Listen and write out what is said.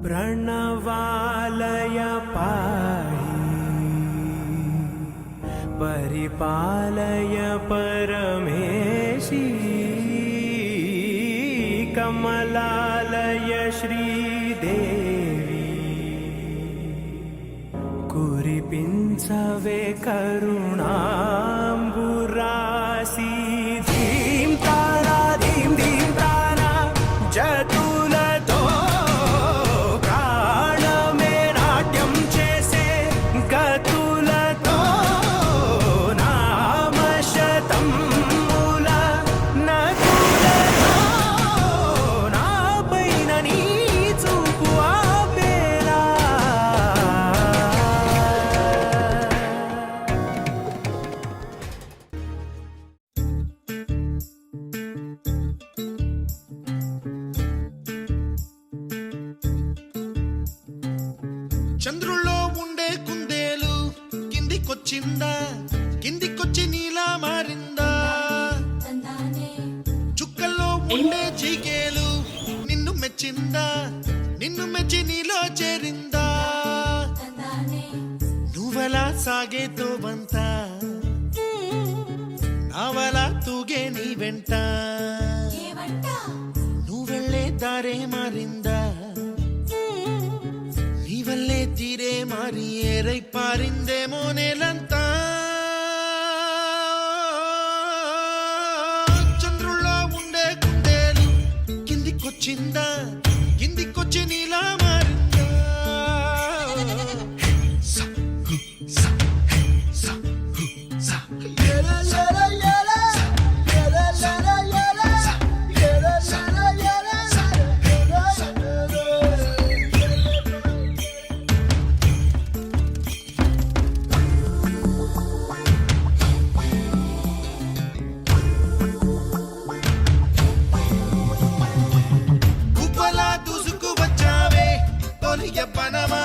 प्रणवालय पाहि परिपालय परमेशी कमलालय श्रीदेवी कुरिपिंचवे करुणांबुरासी धीं तारा धीं धीं तारा जतुलतो प्राणमे नाट्यं चेसे गतुलतो नामशतं मूल नकुलतो नापैन नी चूपु आपेला చంద్రుల్లో ఉండే కుందేలు కిందికొచ్చిందా, కిందికొచ్చి నీలా మారిందా? చుక్కల్లో ఉండే చీకేలు నిన్ను మెచ్చిందా, నిన్ను మెచ్చి నీలో చేరిందా? నువ్వలా సాగే తోవంత నావలా తూగే నీ వెంట, నువ్వెళ్ళే దారే మారిందా, నీవల్లే తీరే మారి ఏరై పారిందేమో నేలంతా. చంద్రుల్లో ఉండే కుందేలు కిందికొచ్చిందా, కిందికొచ్చి నీలా మారిందా? సా, హు, సా, హే, సా, హు, సా. గుబ్బలా దూసుకు వచ్చావే తొలియ పనమా,